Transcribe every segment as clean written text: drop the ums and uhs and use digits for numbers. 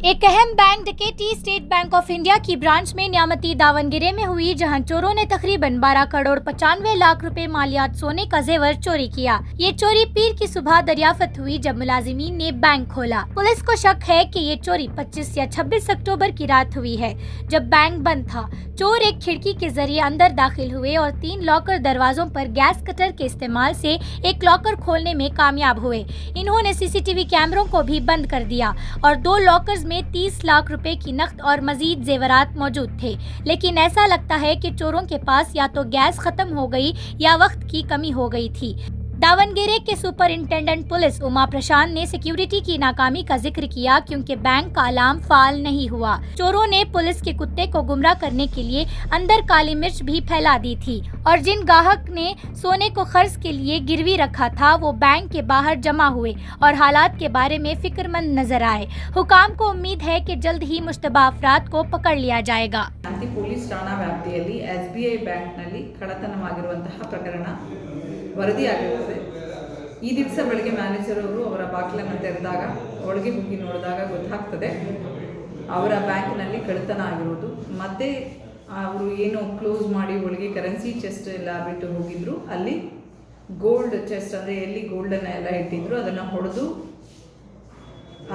एक अहम बैंक डकैती स्टेट बैंक ऑफ इंडिया की ब्रांच में न्यामती दावनगिरे में हुई, जहां चोरों ने तकरीबन 12 करोड़ 95 लाख रुपए मालियात सोने का जेवर चोरी किया। ये चोरी पीर की सुबह दरियाफ्त हुई जब मुलाजिमीन ने बैंक खोला। पुलिस को शक है कि ये चोरी 25 या 26 अक्टूबर की रात हुई है, जब बैंक बंद था। चोर एक खिड़की के जरिए अंदर दाखिल हुए और 3 लॉकर दरवाजों पर गैस कटर के इस्तेमाल से एक लॉकर खोलने में कामयाब हुए। इन्होंने सीसीटीवी कैमरों को भी बंद कर दिया और 2 लॉकर्स में 30 लाख रुपए की नकद और मजीद जेवरात मौजूद थे। लेकिन ऐसा लगता है कि चोरों के पास या तो गैस खत्म हो गई या वक्त की कमी हो गई थी। दावनगिरे के सुपरिंटेंडेंट पुलिस उमा प्रशांत ने सिक्योरिटी की नाकामी का जिक्र किया, क्योंकि बैंक का अलार्म फाल नहीं हुआ। चोरों ने पुलिस के कुत्ते को गुमराह करने के लिए अंदर काली मिर्च भी फैला दी थी और जिन ग्राहक ने सोने को खर्च के लिए गिरवी रखा था वो बैंक के बाहर जमा हुए और हालात के बारे में फिक्रमंद नजर आए। हुकाम को उम्मीद है कि जल्द ही मुश्तबा अफराद को पकड़ लिया जाएगा। ಪೊಲೀಸ್ ಠಾಣಾ ವ್ಯಾಪ್ತಿಯಲ್ಲಿ SBI ಬ್ಯಾಂಕ್ನಲ್ಲಿ ಕಳ್ಳತನವಾಗಿರುವಂತಹ ಪ್ರಕರಣ ವರದಿಯಾಗಿರುತ್ತದೆ. ಈ ದಿವಸ ಬೆಳಗ್ಗೆ ಮ್ಯಾನೇಜರ್ ಅವರು ಅವರ ಬಾಗಿಲನ್ನು ತೆರೆದಾಗ ಒಳಗೆ ಹೋಗಿ ನೋಡಿದಾಗ ಗೊತ್ತಾಗ್ತದೆ ಅವರ ಬ್ಯಾಂಕ್ನಲ್ಲಿ ಕಳ್ಳತನ ಆಗಿರೋದು. ಮತ್ತೆ ಅವರು ಏನು ಕ್ಲೋಸ್ ಮಾಡಿ ಒಳಗೆ ಕರೆನ್ಸಿ ಚೆಸ್ಟ್ ಎಲ್ಲ ಬಿಟ್ಟು ಹೋಗಿದ್ರು, ಅಲ್ಲಿ ಗೋಲ್ಡ್ ಚೆಸ್ಟ್ ಅಂದರೆ ಎಲ್ಲಿ ಗೋಲ್ಡನ್ನು ಎಲ್ಲ ಇಟ್ಟಿದ್ರು ಅದನ್ನು ಹೊಡೆದು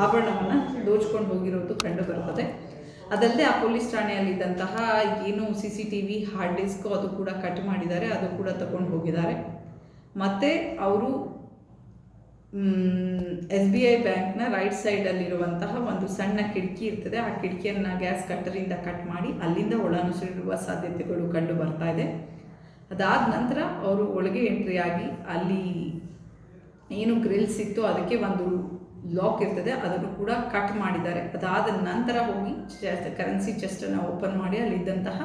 ಆಭರಣವನ್ನು ದೋಚ್ಕೊಂಡು ಹೋಗಿರೋದು ಕಂಡು ಬರ್ತದೆ. ಅದಲ್ಲದೆ ಆ ಪೊಲೀಸ್ ಠಾಣೆಯಲ್ಲಿದ್ದಂತಹ ಏನು CCTV ಹಾರ್ಡ್ ಡಿಸ್ಕ್ ಅದು ಕೂಡ ಕಟ್ ಮಾಡಿದ್ದಾರೆ, ಅದು ಕೂಡ ತಗೊಂಡು ಹೋಗಿದ್ದಾರೆ. ಮತ್ತು ಅವರು SBI ಬ್ಯಾಂಕ್ನ ರೈಟ್ ಸೈಡಲ್ಲಿರುವಂತಹ ಒಂದು ಸಣ್ಣ ಕಿಟಕಿ ಇರ್ತದೆ, ಆ ಕಿಟಕಿಯನ್ನು ಗ್ಯಾಸ್ ಕಟ್ಟರಿಂದ ಕಟ್ ಮಾಡಿ ಅಲ್ಲಿಂದ ಒಳನುಸುಳಿರುವ ಸಾಧ್ಯತೆಗಳು ಕಂಡು ಬರ್ತಾ ಇದೆ. ಅದಾದ ನಂತರ ಅವರು ಒಳಗೆ ಎಂಟ್ರಿ ಆಗಿ ಅಲ್ಲಿ ಏನು ಗ್ರಿಲ್ಸ್ ಇತ್ತು ಅದಕ್ಕೆ ಒಂದು ಲಾಕ್ ಇರ್ತದೆ, ಅದನ್ನು ಕೂಡ ಕಟ್ ಮಾಡಿದ್ದಾರೆ. ಅದಾದ ನಂತರ ಹೋಗಿ ಕರೆನ್ಸಿ ಚೆಸ್ಟನ್ನು ಓಪನ್ ಮಾಡಿ ಅಲ್ಲಿದ್ದಂತಹ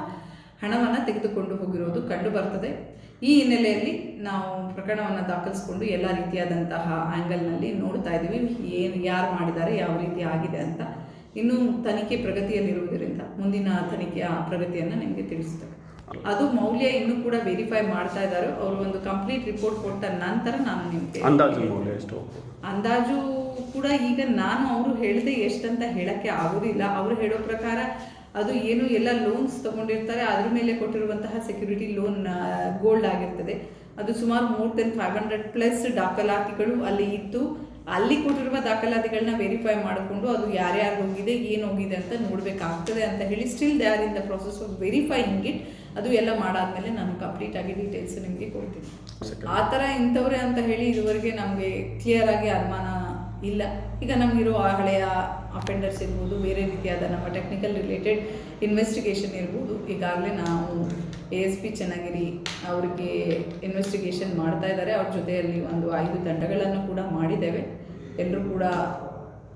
ಹಣವನ್ನು ತೆಗೆದುಕೊಂಡು ಹೋಗಿರೋದು ಕಂಡು ಬರ್ತದೆ. ಈ ಹಿನ್ನೆಲೆಯಲ್ಲಿ ನಾವು ಪ್ರಕರಣವನ್ನು ದಾಖಲಿಸಿಕೊಂಡು ಎಲ್ಲ ರೀತಿಯಾದಂತಹ ಆ್ಯಂಗಲ್ನಲ್ಲಿ ನೋಡ್ತಾ ಇದ್ದೀವಿ, ಯಾರು ಮಾಡಿದ್ದಾರೆ, ಯಾವ ರೀತಿ ಆಗಿದೆ ಅಂತ. ಇನ್ನೂ ತನಿಖೆ ಪ್ರಗತಿಯಲ್ಲಿರುವುದರಿಂದ ಮುಂದಿನ ತನಿಖೆಯ ಪ್ರಗತಿಯನ್ನು ನಿಮಗೆ ತಿಳಿಸ್ತೇವೆ. ಅದು ಮೌಲ್ಯ ಇನ್ನೂ ಕೂಡ ವೆರಿಫೈ ಮಾಡ್ತಾ ಇದ್ದಾರೆ. ಅವರು ಒಂದು ಕಂಪ್ಲೀಟ್ ರಿಪೋರ್ಟ್ ಕೊಟ್ಟ ನಂತರ ನಾನು ನಿಮಗೆ ಅಂದಾಜು ಕೂಡ ಈಗ ನಾನು ಅವರು ಹೇಳಿದೆ ಎಷ್ಟಂತ ಹೇಳಕ್ಕೆ ಆಗೋದಿಲ್ಲ. ಅವರು ಹೇಳೋ ಪ್ರಕಾರ ಅದು ಏನು ಎಲ್ಲ ಲೋನ್ಸ್ ತಗೊಂಡಿರ್ತಾರೆ ಅದ್ರ ಮೇಲೆ ಕೊಟ್ಟಿರುವಂತಹ ಸೆಕ್ಯೂರಿಟಿ ಲೋನ್ ಗೋಲ್ಡ್ ಆಗಿರ್ತದೆ. ಅದು ಸುಮಾರು more than 500+ ದಾಖಲಾತಿಗಳು ಅಲ್ಲಿ ಇತ್ತು. ಅಲ್ಲಿ ಕೊಟ್ಟಿರುವ ದಾಖಲಾತಿಗಳನ್ನ ವೆರಿಫೈ ಮಾಡಿಕೊಂಡು ಅದು ಯಾರ್ಯಾರು ಹೋಗಿದೆ ಏನು ಹೋಗಿದೆ ಅಂತ ನೋಡಬೇಕಾಗ್ತದೆ ಅಂತ ಹೇಳಿ still they are in the process of verifying it. ಅದು ಎಲ್ಲ ಮಾಡಾದ್ಮೇಲೆ ನಾನು ಕಂಪ್ಲೀಟ್ ಆಗಿ ಡೀಟೇಲ್ಸ್ ನಿಮಗೆ ಕೊಡ್ತೀನಿ. ಆ ಥರ ಇಂಥವ್ರೆ ಅಂತ ಹೇಳಿ ಇದುವರೆಗೆ ನಮಗೆ ಕ್ಲಿಯರ್ ಆಗಿ ಅನುಮಾನ ಇಲ್ಲ. ಈಗ ನಮಗಿರೋ ಹಳೆಯ ಅಫೆಂಡರ್ಸ್ ಇರ್ಬೋದು, ಬೇರೆ ರೀತಿಯಾದ ನಮ್ಮ ಟೆಕ್ನಿಕಲ್ ರಿಲೇಟೆಡ್ ಇನ್ವೆಸ್ಟಿಗೇಷನ್ ಇರ್ಬೋದು. ಈಗಾಗಲೇ ನಾವು ASP ಚನ್ನಗಿರಿ ಅವರಿಗೆ ಇನ್ವೆಸ್ಟಿಗೇಷನ್ ಮಾಡ್ತಾ ಇದ್ದಾರೆ. ಅವ್ರ ಜೊತೆಯಲ್ಲಿ ಒಂದು 5 ತಂಡಗಳನ್ನು ಕೂಡ ಮಾಡಿದ್ದೇವೆ. ಎಲ್ಲರೂ ಕೂಡ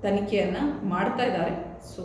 ತನಿಖೆಯನ್ನು ಮಾಡ್ತಾ ಇದ್ದಾರೆ. ಸೊ